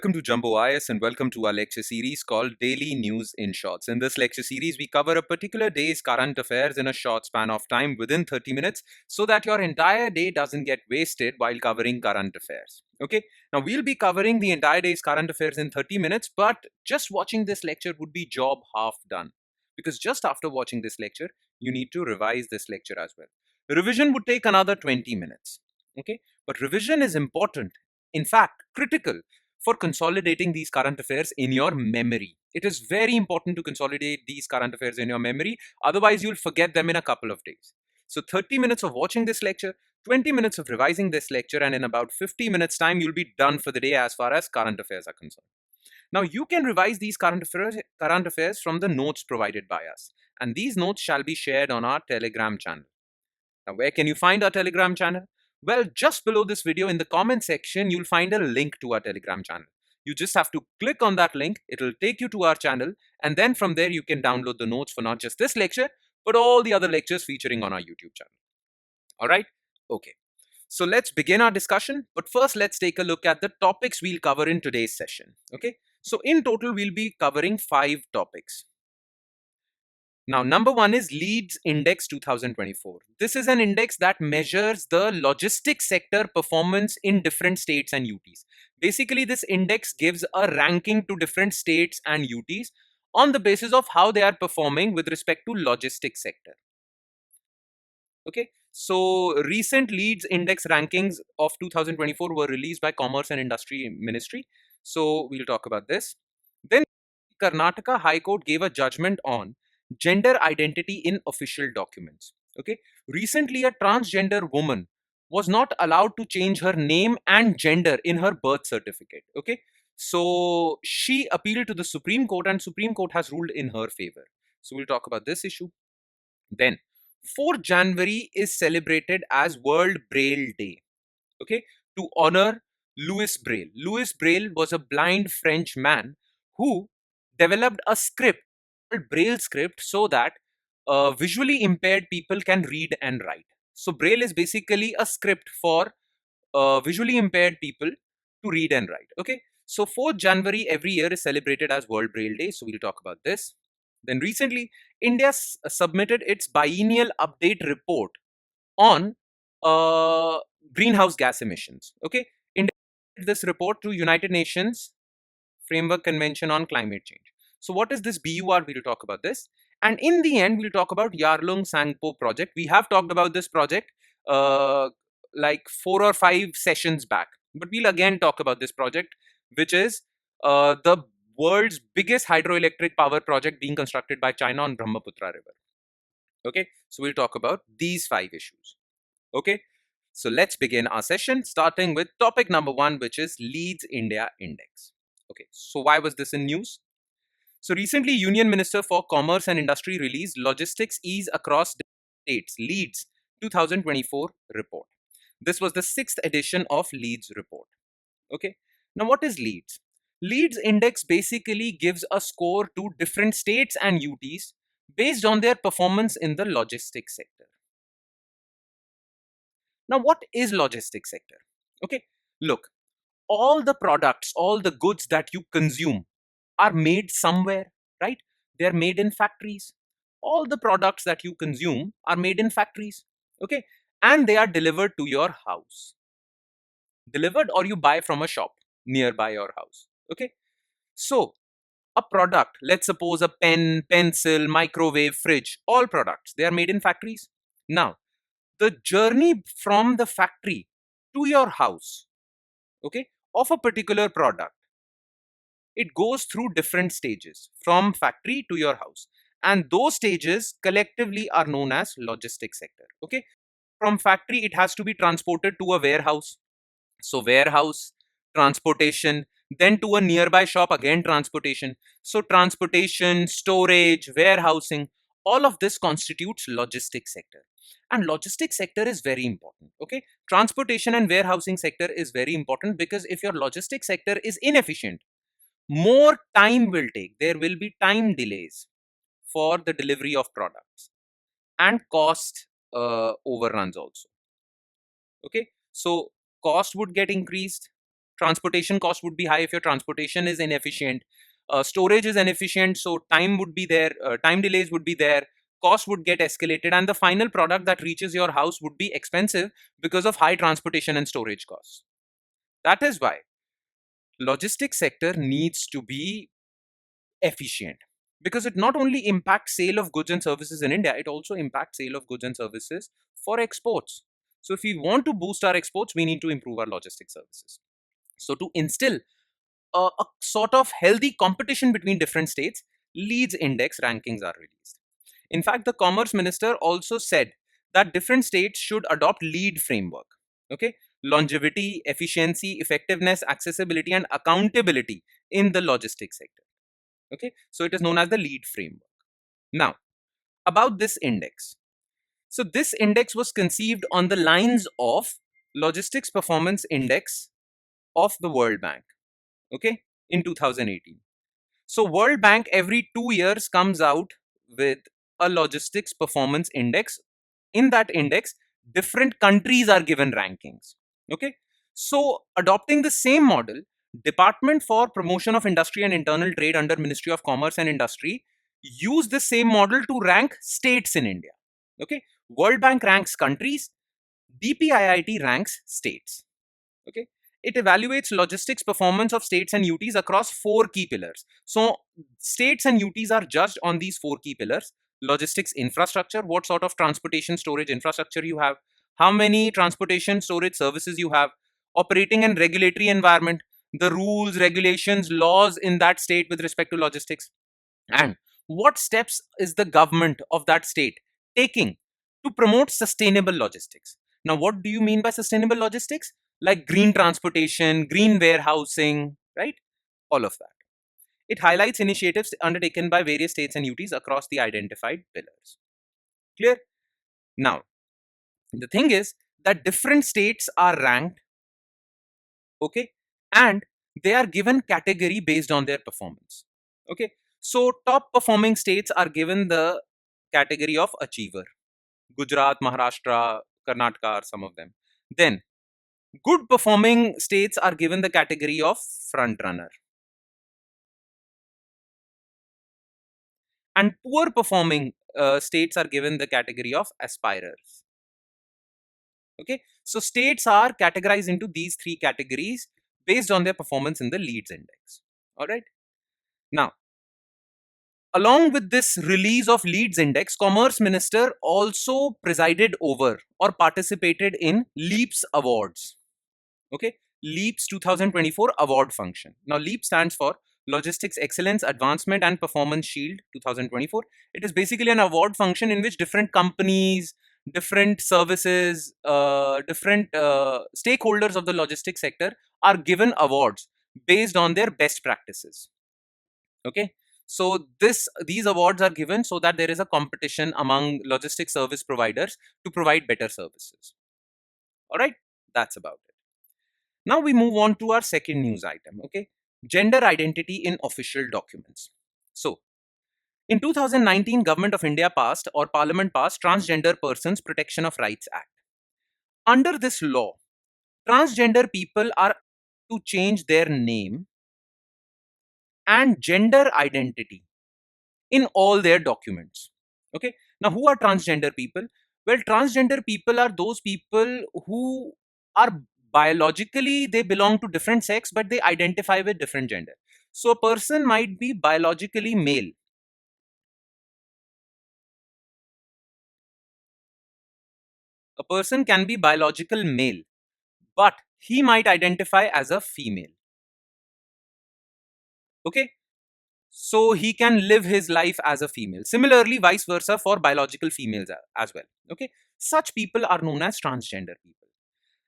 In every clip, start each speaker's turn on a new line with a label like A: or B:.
A: Welcome to Jumbo IS and welcome to our lecture series called Daily News in Shorts. In this lecture series, we cover a particular day's current affairs in a short span of time within 30 minutes so that your entire day doesn't get wasted while covering current affairs. Okay, now we'll be covering the entire day's current affairs in 30 minutes, but just watching this lecture would be job half done. Because just after watching this lecture, you need to revise this lecture as well. Revision would take another 20 minutes. Okay, but revision is important, in fact, critical for consolidating these current affairs in your memory. It is very important to consolidate these current affairs in your memory, otherwise you'll forget them in a couple of days. So 30 minutes of watching this lecture, 20 minutes of revising this lecture, and in about 50 minutes time, you'll be done for the day as far as current affairs are concerned. Now you can revise these current affairs from the notes provided by us, and these notes shall be shared on our Telegram channel. Now where can you find our Telegram channel? Well, just below this video in the comment section, you'll find a link to our Telegram channel. You just have to click on that link. It'll take you to our channel. And then from there, you can download the notes for not just this lecture, but all the other lectures featuring on our YouTube channel. All right? Okay. So let's begin our discussion. But first, let's take a look at the topics we'll cover in today's session. Okay. So in total, we'll be covering 5 topics. Now, number one is Leads Index 2024. This is an index that measures the logistics sector performance in different states and UTs. Basically, this index gives a ranking to different states and UTs on the basis of how they are performing with respect to logistics sector. Okay, so recent Leads Index rankings of 2024 were released by Commerce and Industry Ministry. So we'll talk about this. Then Karnataka High Court gave a judgment on gender identity in official documents. Okay, recently a transgender woman was not allowed to change her name and gender in her birth certificate. Okay, so she appealed to the Supreme Court and Supreme Court has ruled in her favor. So we'll talk about this issue. Then 4th January is celebrated as World Braille Day. Okay, to honor Louis Braille. Louis Braille was a blind French man who developed a script called Braille script so that visually impaired people can read and write. So Braille is basically a script for visually impaired people to read and write. Okay, so 4th January every year is celebrated as World Braille Day. So we'll talk about this. Then recently, India submitted its biennial update report on greenhouse gas emissions. Okay, India did this report to United Nations Framework Convention on Climate Change. So what is this BUR? We'll talk about this. And in the end, we'll talk about Yarlung Tsangpo project. We have talked about this project like 4 or 5 sessions back. But we'll again talk about this project, which is the world's biggest hydroelectric power project being constructed by China on Brahmaputra River. Okay, so we'll talk about these 5 issues. Okay, so let's begin our session starting with topic number 1, which is Leads India Index. Okay, so why was this in news? So recently, Union Minister for Commerce and Industry released Logistics Ease Across States Leads 2024 report. This was the 6th edition of Leads report. Okay, now what is Leads? Leads Index basically gives a score to different states and UTs based on their performance in the logistics sector. Now, what is logistics sector? Okay, look, all the products, all the goods that you consume are made somewhere, right? They're made in factories. All the products that you consume are made in factories, okay? And they are delivered to your house. Delivered or you buy from a shop nearby your house, okay? So, a product, let's suppose a pen, pencil, microwave, fridge, all products, they are made in factories. Now, the journey from the factory to your house, okay, of a particular product, it goes through different stages from factory to your house, and those stages collectively are known as logistics sector. Okay, from factory it has to be transported to a warehouse, so warehouse, transportation, then to a nearby shop, again transportation. So transportation, storage, warehousing, all of this constitutes logistics sector. And logistics sector is very important. Okay, transportation and warehousing sector is very important because if your logistics sector is inefficient, more time will take. There will be time delays for the delivery of products and cost overruns also. Okay, so cost would get increased, Transportation cost would be high if your transportation is inefficient. Storage is inefficient, so time would be there, time delays would be there, cost would get escalated, and the final product that reaches your house would be expensive because of high transportation and storage costs. That is why logistics sector needs to be efficient, because it not only impacts sale of goods and services in India, it also impacts sale of goods and services for exports. So if we want to boost our exports, we need to improve our logistics services. So to instill a sort of healthy competition between different states, leads index rankings are released. In fact, the commerce minister also said that different states should adopt lead framework. Okay, longevity, efficiency, effectiveness, accessibility, and accountability in the logistics sector. Okay, so it is known as the lead framework. Now, about this index. So this index was conceived on the lines of logistics performance index of the World Bank. Okay, in 2018. So World Bank every 2 years comes out with a logistics performance index. In that index, different countries are given rankings. Okay, so adopting the same model, Department for Promotion of Industry and Internal Trade under Ministry of Commerce and Industry use the same model to rank states in India. Okay, World Bank ranks countries, DPIIT ranks states. Okay, it evaluates logistics performance of states and UTs across 4 key pillars. So states and UTs are judged on these 4 key pillars: logistics infrastructure, what sort of transportation storage infrastructure you have, how many transportation storage services you have, operating and regulatory environment, the rules, regulations, laws in that state with respect to logistics, and what steps is the government of that state taking to promote sustainable logistics. Now, what do you mean by sustainable logistics? Like green transportation, green warehousing, right? All of that. It highlights initiatives undertaken by various states and UTs across the identified pillars. Clear? Now, the thing is that different states are ranked, okay, and they are given category based on their performance. Okay, so top performing states are given the category of achiever. Gujarat, Maharashtra, Karnataka are some of them. Then good performing states are given the category of front runner, and poor performing states are given the category of aspirers. Okay, so states are categorized into these 3 categories based on their performance in the leads index. All right, now along with this release of leads index, commerce minister also presided over or participated in leaps awards. Okay, leaps 2024 award function. Now leap stands for logistics excellence advancement and performance shield 2024. It is basically an award function in which different companies, different services, different stakeholders of the logistics sector are given awards based on their best practices. Okay, so these awards are given so that there is a competition among logistics service providers to provide better services. All right, that's about it. Now we move on to our second news item. Okay, gender identity in official documents. So in 2019, Government of India passed, or Parliament passed, Transgender Persons Protection of Rights Act. Under this law, transgender people are to change their name and gender identity in all their documents. Okay, now who are transgender people? Well, transgender people are those people who are biologically, they belong to different sex, but they identify with different gender. So a person might be biologically male. A person can be biological male, but he might identify as a female. Okay, so he can live his life as a female. Similarly, vice versa for biological females as well. Okay, such people are known as transgender people.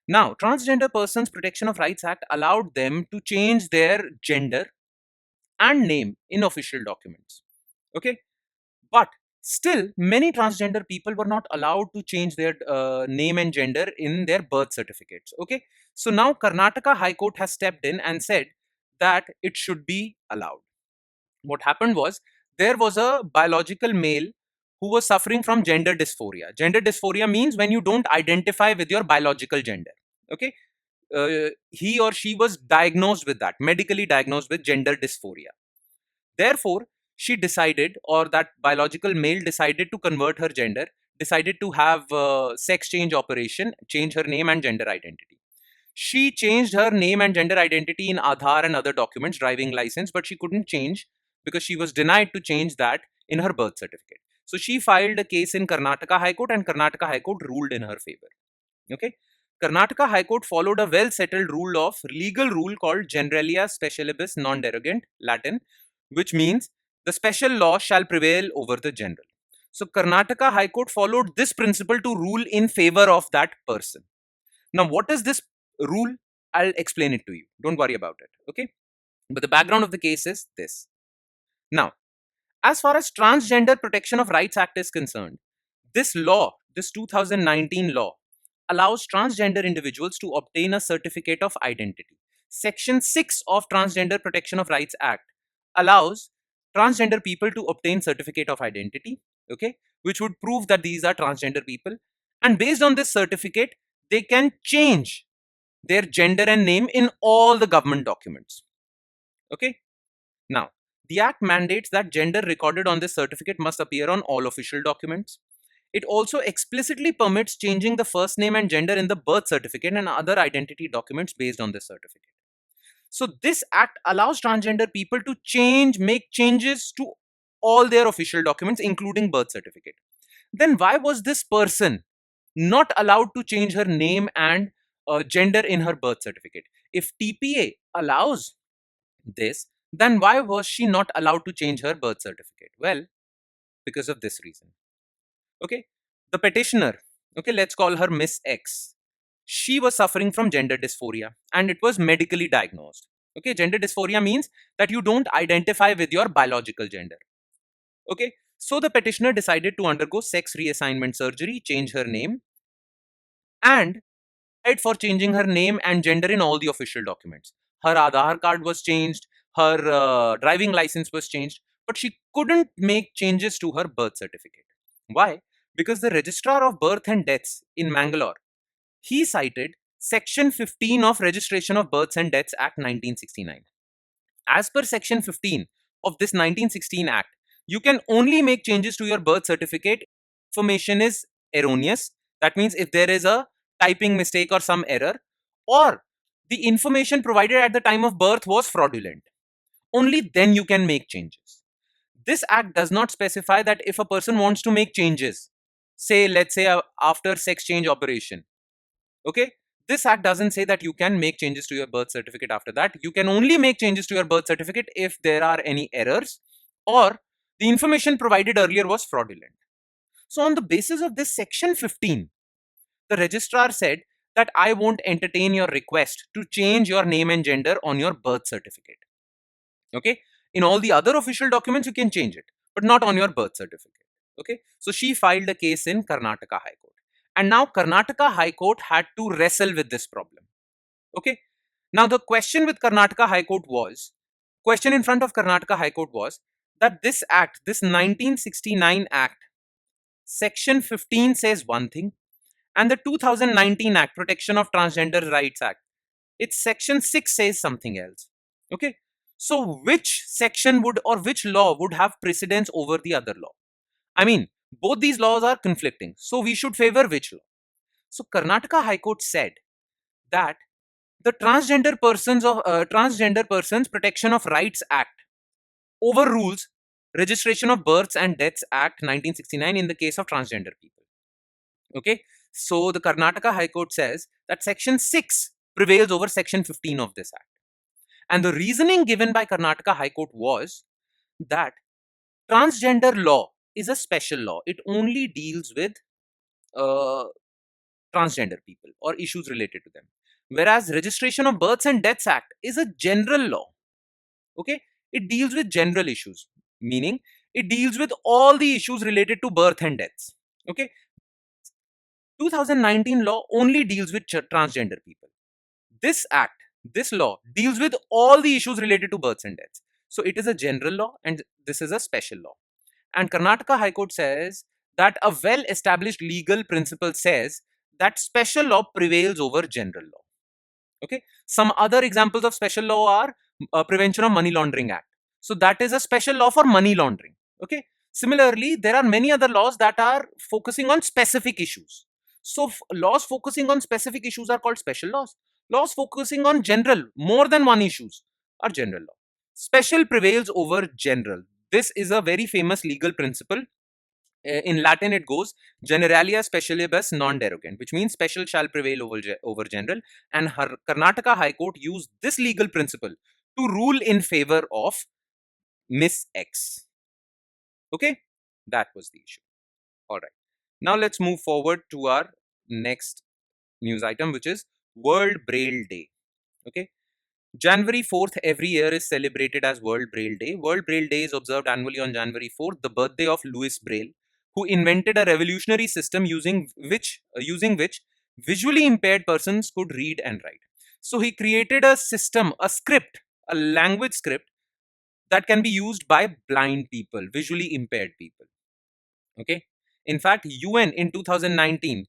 A: Now, Transgender Persons Protection of Rights Act allowed them to change their gender and name in official documents. Okay, but still, many transgender people were not allowed to change their name and gender in their birth certificates. Okay, so now Karnataka High Court has stepped in and said that it should be allowed. What happened was, there was a biological male who was suffering from gender dysphoria. Gender dysphoria means when you don't identify with your biological gender. Okay, he or she was diagnosed with that, medically diagnosed with gender dysphoria. Therefore, she decided, or that biological male decided to convert her gender, decided to have sex change operation, change her name and gender identity. She changed her name and gender identity in Aadhaar and other documents, driving license, but she couldn't change because she was denied to change that in her birth certificate. So she filed a case in Karnataka High Court, and Karnataka High Court ruled in her favor. Okay. Karnataka High Court followed a well-settled legal rule called Generalia Specialibus Non Derogant, Latin, which means the special law shall prevail over the general. So Karnataka High Court followed this principle to rule in favor of that person. Now, what is this rule? I'll explain it to you. Don't worry about it. Okay. But the background of the case is this. Now, as far as Transgender Protection of Rights Act is concerned, this law, this 2019 law, allows transgender individuals to obtain a certificate of identity. Section 6 of Transgender Protection of Rights Act allows transgender people to obtain certificate of identity, okay, which would prove that these are transgender people. And based on this certificate, they can change their gender and name in all the government documents. Okay. Now, the Act mandates that gender recorded on this certificate must appear on all official documents. It also explicitly permits changing the first name and gender in the birth certificate and other identity documents based on this certificate. So this act allows transgender people to make changes to all their official documents, including birth certificate. Then why was this person not allowed to change her name and gender in her birth certificate? If TPA allows this, then why was she not allowed to change her birth certificate? Well, because of this reason. Okay, the petitioner, okay, let's call her Miss X. She was suffering from gender dysphoria and it was medically diagnosed. Okay, gender dysphoria means that you don't identify with your biological gender. Okay, so the petitioner decided to undergo sex reassignment surgery, change her name, and applied for changing her name and gender in all the official documents. Her Aadhaar card was changed, her driving license was changed, but she couldn't make changes to her birth certificate. Why? Because the Registrar of Birth and Deaths in Mangalore, he cited Section 15 of Registration of Births and Deaths Act 1969. As per Section 15 of this 1916 Act, you can only make changes to your birth certificate if information is erroneous. That means if there is a typing mistake or some error, or the information provided at the time of birth was fraudulent. Only then you can make changes. This act does not specify that if a person wants to make changes, say, let's say after sex change operation, okay, this act doesn't say that you can make changes to your birth certificate after that. You can only make changes to your birth certificate if there are any errors or the information provided earlier was fraudulent. So on the basis of this section 15, the registrar said that I won't entertain your request to change your name and gender on your birth certificate. Okay, in all the other official documents you can change it, but not on your birth certificate. Okay, so she filed a case in Karnataka High Court, and now Karnataka High Court had to wrestle with this problem. Okay, now the question with Karnataka High Court was, question in front of Karnataka High Court was that this act, this 1969 act, section 15 says one thing, and the 2019 Act, Protection of Transgender Rights Act, its section 6 says something else. Okay, so which section would, or which law would have precedence over the other law? I mean, both these laws are conflicting, so we should favor which law? So Karnataka High Court said that the Transgender Persons Protection of Rights Act overrules Registration of Births and Deaths Act 1969 in the case of transgender people. Okay, so the Karnataka High Court says that section 6 prevails over section 15 of this act. And the reasoning given by Karnataka High Court was that transgender law is a special law. It only deals with transgender people or issues related to them. Whereas Registration of Births and Deaths Act is a general law. Okay, it deals with general issues, meaning it deals with all the issues related to birth and deaths. Okay, 2019 law only deals with transgender people. This act, this law deals with all the issues related to births and deaths. So it is a general law and this is a special law. And Karnataka High Court says that a well-established legal principle says that special law prevails over general law. Okay. Some other examples of special law are Prevention of Money Laundering Act. So that is a special law for money laundering. Okay. Similarly, there are many other laws that are focusing on specific issues. So laws focusing on specific issues are called special laws. Laws focusing on general, more than one issues, are general law. Special prevails over general. This is a very famous legal principle. In Latin, it goes generalia specialibus non derogant, which means special shall prevail over general. And Karnataka High Court used this legal principle to rule in favor of Miss X. Okay, that was the issue. All right. Now let's move forward to our next news item, which is World Braille Day. Okay. January 4th every year is celebrated as World Braille Day. World Braille Day is observed annually on January 4th, the birthday of Louis Braille, who invented a revolutionary system using which visually impaired persons could read and write. So he created a system, a script, a language script that can be used by blind people, visually impaired people. Okay. In fact, UN in 2019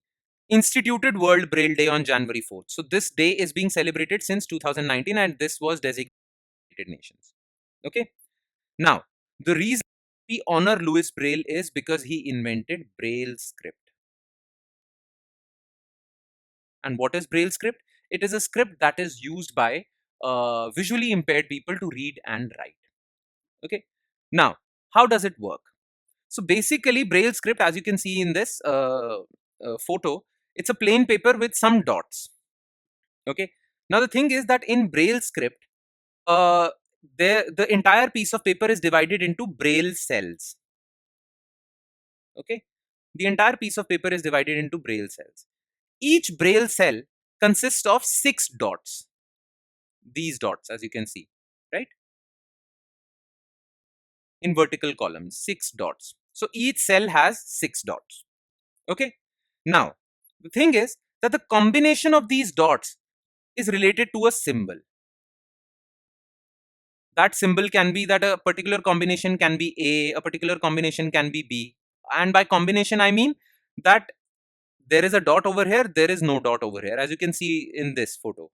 A: instituted World Braille Day on January 4th. So this day is being celebrated since 2019, and this was designated nations. Okay. Now, the reason we honor Louis Braille is because he invented Braille script. And what is Braille script? It is a script that is used by visually impaired people to read and write. Okay. Now, how does it work? So basically, Braille script, as you can see in this photo, it's a plain paper with some dots. Okay. Now the thing is that in Braille script, uh, the entire piece of paper is divided into Braille cells. Okay. The entire piece of paper is divided into Braille cells. Each Braille cell consists of 6 dots. These dots, as you can see, right? In vertical columns, 6 dots. So each cell has 6 dots. Okay. Now, the thing is that the combination of these dots is related to a symbol. That symbol can be that a particular combination can be a particular combination can be B. And by combination, I mean that there is a dot over here, there is no dot over here, as you can see in this photo.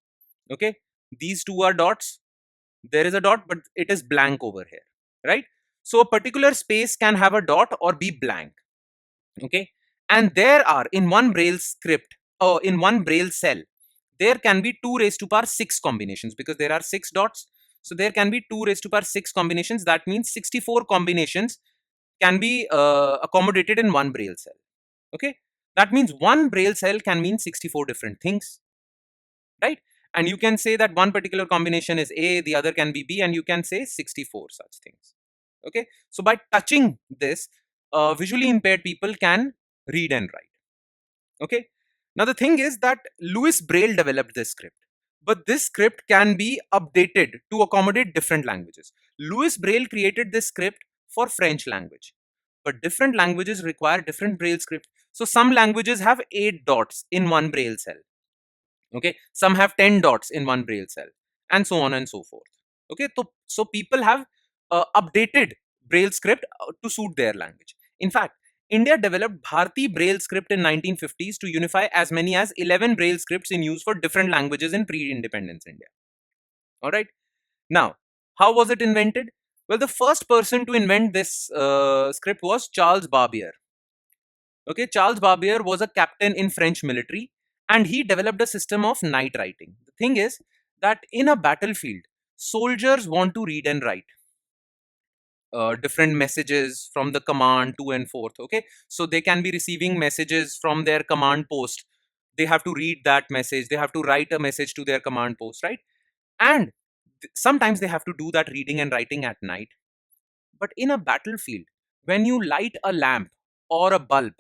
A: Okay. These two are dots. There is a dot, but it is blank over here, right? So a particular space can have a dot or be blank. Okay. And there are in one Braille script or in one Braille cell, there can be 2 raised to power 6 combinations because there are 6 dots. So there can be 2 raised to power 6 combinations. That means 64 combinations can be accommodated in one Braille cell. Okay. That means one Braille cell can mean 64 different things, right? And you can say that one particular combination is A, the other can be B, and you can say 64 such things. Okay. So by touching this, visually impaired people can read and write. Okay. Now the thing is that Louis Braille developed this script, but this script can be updated to accommodate different languages. Louis Braille created this script for French language, but different languages require different Braille script. So some languages have 8 dots in one Braille cell. Okay. Some have 10 dots in one Braille cell, and so on and so forth. Okay. So people have updated Braille script to suit their language. In fact, India developed Bharati Braille script in 1950s to unify as many as 11 Braille scripts in use for different languages in pre-independence India. All right. Now, how was it invented? Well, the first person to invent this script was Charles Barbier. Okay, Charles Barbier was a captain in French military, and he developed a system of night writing. The thing is that in a battlefield, soldiers want to read and write different messages from the command to and forth. Okay, so they can be receiving messages from their command post. They have to read that message, they have to write a message to their command post, right? And sometimes they have to do that reading and writing at night. But in a battlefield, when you light a lamp or a bulb,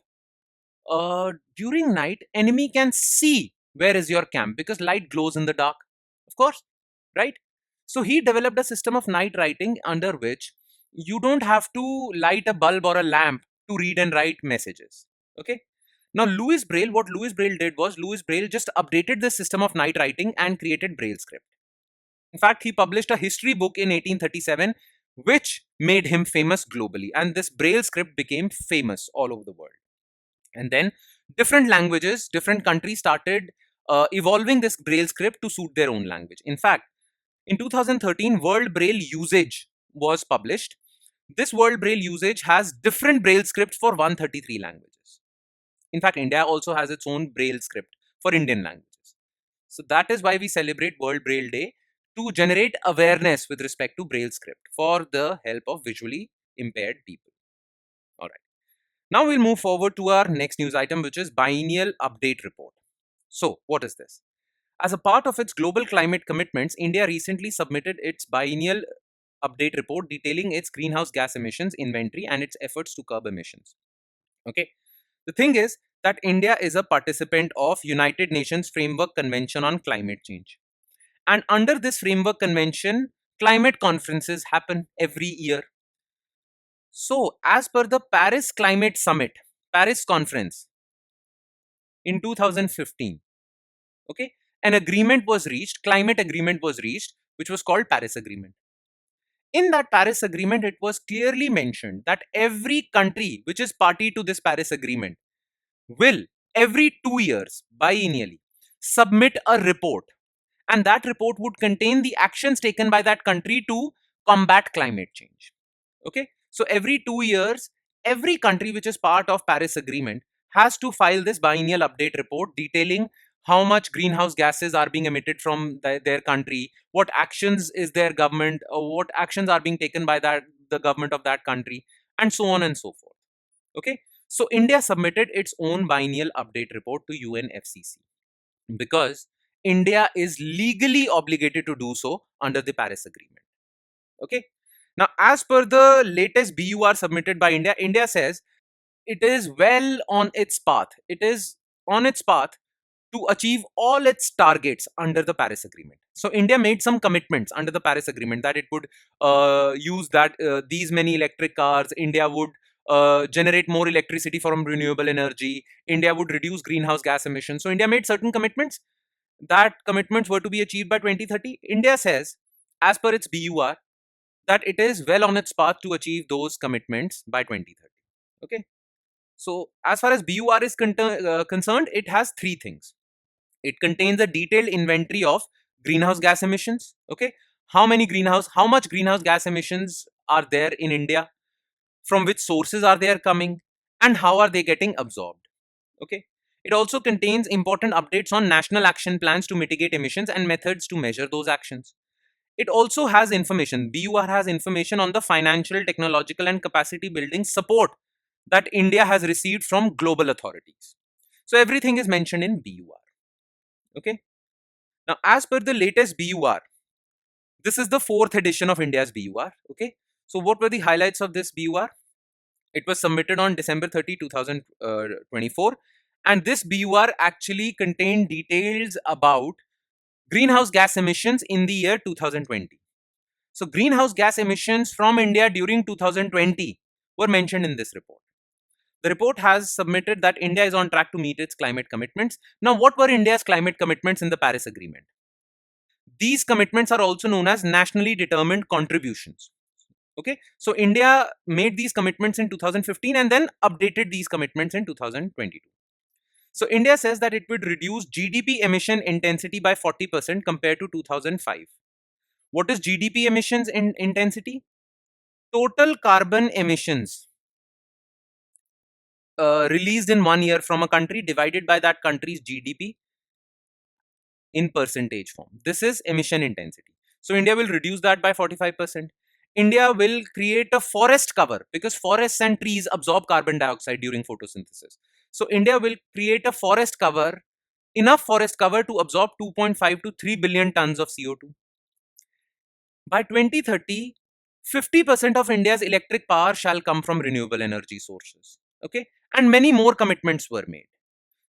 A: during night, enemy can see where is your camp because light glows in the dark, of course, right? So he developed a system of night writing under which you don't have to light a bulb or a lamp to read and write messages. Okay. Now, Louis Braille, what Louis Braille did was Louis Braille just updated the system of night writing and created Braille script. In fact, he published a history book in 1837, which made him famous globally. And this Braille script became famous all over the world. And then different languages, different countries started evolving this Braille script to suit their own language. In fact, in 2013, World Braille Usage was published. This World Braille Usage has different Braille scripts for 133 languages. In fact, India also has its own Braille script for Indian languages. So that is why we celebrate World Braille Day, to generate awareness with respect to Braille script for the help of visually impaired people. All right. Now we'll move forward to our next news item, which is Biennial Update Report. So what is this? As a part of its global climate commitments, India recently submitted its Biennial Update Report detailing its greenhouse gas emissions inventory and its efforts to curb emissions. Okay. The thing is that India is a participant of United Nations Framework Convention on Climate Change. And under this framework convention, climate conferences happen every year. So, as per the Paris Climate Summit, Paris Conference in 2015, okay, an agreement was reached, climate agreement was reached, which was called Paris Agreement. In that Paris Agreement, it was clearly mentioned that every country which is party to this Paris Agreement will, every 2 years, biennially, submit a report, and that report would contain the actions taken by that country to combat climate change. Okay, so every 2 years, every country which is part of Paris Agreement has to file this biennial update report detailing how much greenhouse gases are being emitted from their country, what actions is their government, or what actions are being taken by the government of that country, and so on and so forth. Okay, so India submitted its own biennial update report to UNFCCC because India is legally obligated to do so under the Paris Agreement. Okay. Now, as per the latest BUR submitted by India, India says it is well on its path. It is on its path to achieve all its targets under the Paris Agreement. So, India made some commitments under the Paris Agreement that it would use that these many electric cars. India would generate more electricity from renewable energy. India would reduce greenhouse gas emissions. So, India made certain commitments. That commitments were to be achieved by 2030. India says, as per its BUR, that it is well on its path to achieve those commitments by 2030. Okay. So, as far as BUR is concerned, it has three things. It contains a detailed inventory of greenhouse gas emissions. Okay. How much greenhouse gas emissions are there in India? From which sources are they coming? And how are they getting absorbed? Okay. It also contains important updates on national action plans to mitigate emissions and methods to measure those actions. It also has information. BUR has information on the financial, technological, and capacity building support that India has received from global authorities. So everything is mentioned in BUR. Okay. Now, as per the latest BUR, this is the fourth edition of India's BUR. Okay. So, what were the highlights of this BUR? It was submitted on December 30, 2024. And this BUR actually contained details about greenhouse gas emissions in the year 2020. So, greenhouse gas emissions from India during 2020 were mentioned in this report. The report has submitted that India is on track to meet its climate commitments. Now, what were India's climate commitments in the Paris Agreement? These commitments are also known as nationally determined contributions. Okay, so India made these commitments in 2015 and then updated these commitments in 2022. So, India says that it would reduce GDP emission intensity by 40% compared to 2005. What is GDP emissions in intensity? Total carbon emissions released in 1 year from a country divided by that country's GDP in percentage form. This is emission intensity. So India will reduce that by 45%. India will create a forest cover because forests and trees absorb carbon dioxide during photosynthesis. So India will create a forest cover, enough forest cover to absorb 2.5 to 3 billion tons of CO2. By 2030, 50% of India's electric power shall come from renewable energy sources. Okay, and many more commitments were made.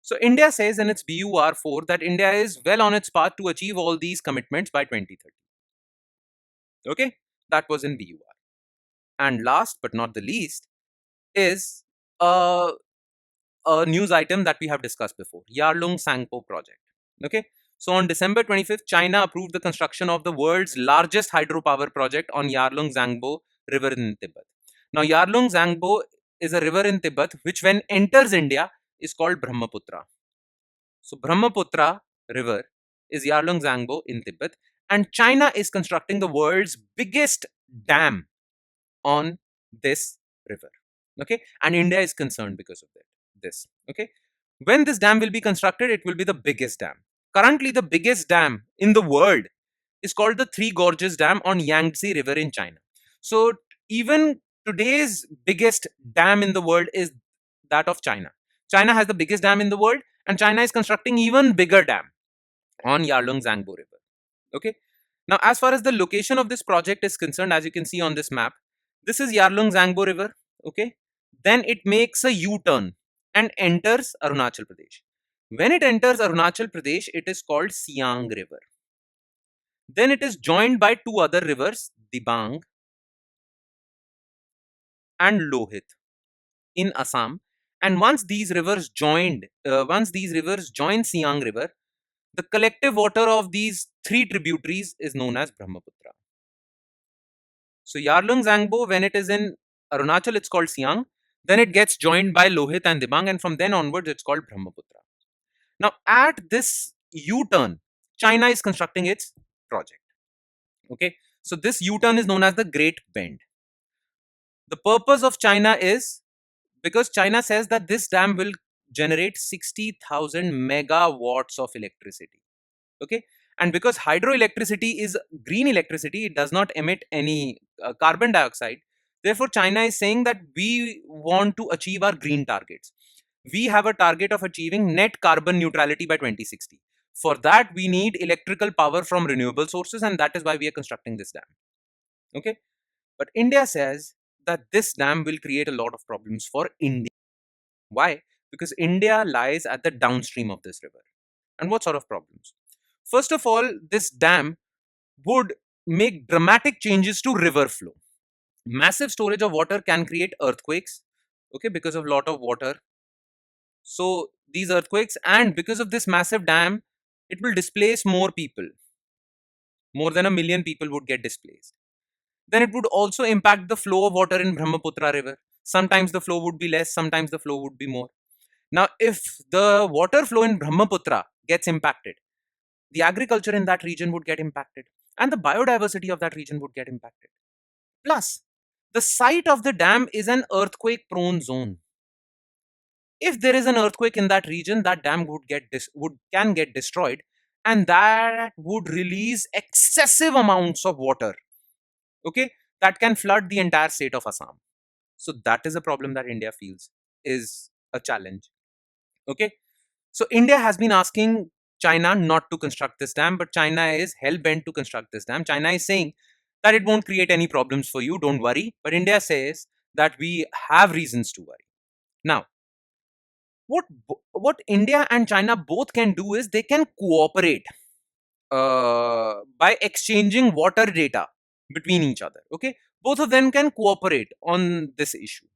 A: So India says in its BUR4 that India is well on its path to achieve all these commitments by 2030. Okay, that was in BUR. And last but not the least is a news item that we have discussed before, Yarlung Tsangpo project. Okay, so on December 25th, China approved the construction of the world's largest hydropower project on Yarlung Tsangpo River in Tibet. Now, Yarlung Tsangpo is a river in Tibet which, when enters India, is called Brahmaputra. So, Brahmaputra river is Yarlung Tsangpo in Tibet, and China is constructing the world's biggest dam on this river. Okay, and India is concerned because of that. This. Okay, when this dam will be constructed, it will be the biggest dam. Currently, the biggest dam in the world is called the Three Gorges Dam on Yangtze River in China. So even today's biggest dam in the world is that of China. China has the biggest dam in the world, and China is constructing even bigger dam on Yarlung Tsangpo River. Okay. Now, as far as the location of this project is concerned, as you can see on this map, this is Yarlung Tsangpo River. Okay. Then it makes a U-turn and enters Arunachal Pradesh. When it enters Arunachal Pradesh, it is called Siang River. Then it is joined by two other rivers, Dibang and Lohit in Assam. And once these rivers join Siang River, the collective water of these three tributaries is known as Brahmaputra. So Yarlung Tsangpo, when it is in Arunachal, it's called Siang. Then it gets joined by Lohit and Dibang, and from then onwards, it's called Brahmaputra. Now, at this U-turn, China is constructing its project. Okay, so this U-turn is known as the Great Bend. The purpose of China is because China says that this dam will generate 60,000 megawatts of electricity. Okay, and because hydroelectricity is green electricity, it does not emit any carbon dioxide. Therefore, China is saying that we want to achieve our green targets. We have a target of achieving net carbon neutrality by 2060. For that, we need electrical power from renewable sources, and that is why we are constructing this dam. Okay, but India says that this dam will create a lot of problems for India. Why? Because India lies at the downstream of this river. And what sort of problems? First of all, this dam would make dramatic changes to river flow. Massive storage of water can create earthquakes, okay, because of lot of water. So these earthquakes, and because of this massive dam, it will displace more people. More than 1 million people would get displaced. Then it would also impact the flow of water in Brahmaputra river. Sometimes the flow would be less, sometimes the flow would be more. Now, if the water flow in Brahmaputra gets impacted, the agriculture in that region would get impacted, and the biodiversity of that region would get impacted. Plus, the site of the dam is an earthquake prone zone. If there is an earthquake in that region, that dam can get destroyed, and that would release excessive amounts of water, okay, that can flood the entire state of Assam. So that is a problem that India feels is a challenge. Okay, so India has been asking China not to construct this dam, but China is hell bent to construct this dam. China is saying that it won't create any problems for you, don't worry. But India says that we have reasons to worry. Now, what India and China both can do is they can cooperate by exchanging water data between each other. Okay, both of them can cooperate on this issue.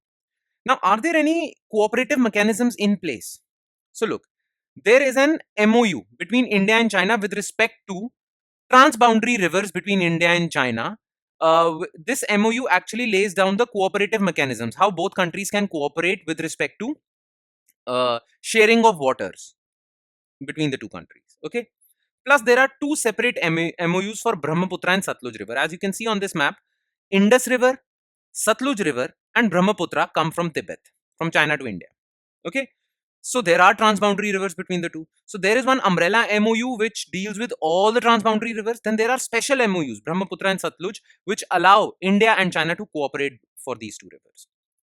A: Now, are there any cooperative mechanisms in place? So, look, there is an MOU between India and China with respect to transboundary rivers between India and China. This MOU actually lays down the cooperative mechanisms, how both countries can cooperate with respect to sharing of waters between the two countries. Okay. Plus, there are two separate MOUs for Brahmaputra and Satluj River. As you can see on this map, Indus River, Satluj River, and Brahmaputra come from Tibet, from China to India. Okay. So there are transboundary rivers between the two. So there is one umbrella MOU which deals with all the transboundary rivers. Then there are special MOUs, Brahmaputra and Satluj, which allow India and China to cooperate for these two rivers.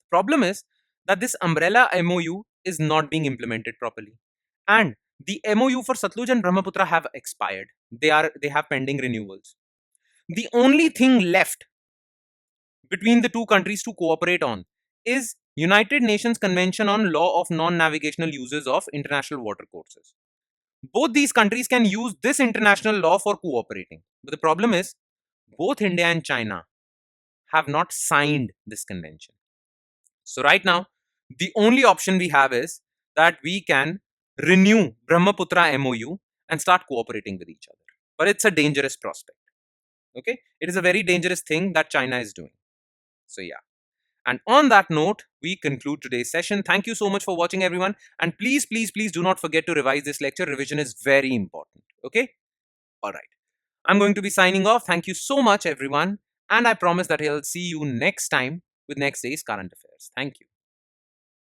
A: Problem is that this umbrella MOU is not being implemented properly. And the MOU for Satluj and Brahmaputra have expired. They have pending renewals. The only thing left between the two countries to cooperate on is United Nations Convention on Law of Non-Navigational Uses of International Water Courses. Both these countries can use this international law for cooperating. But the problem is, both India and China have not signed this convention. So right now, the only option we have is that we can renew Brahmaputra MOU and start cooperating with each other. But it's a dangerous prospect. Okay? It is a very dangerous thing that China is doing. So yeah. And on that note, we conclude today's session. Thank you so much for watching, everyone. And please, please, please do not forget to revise this lecture. Revision is very important. Okay? All right. I'm going to be signing off. Thank you so much, everyone. And I promise that I'll see you next time with next day's current affairs. Thank you.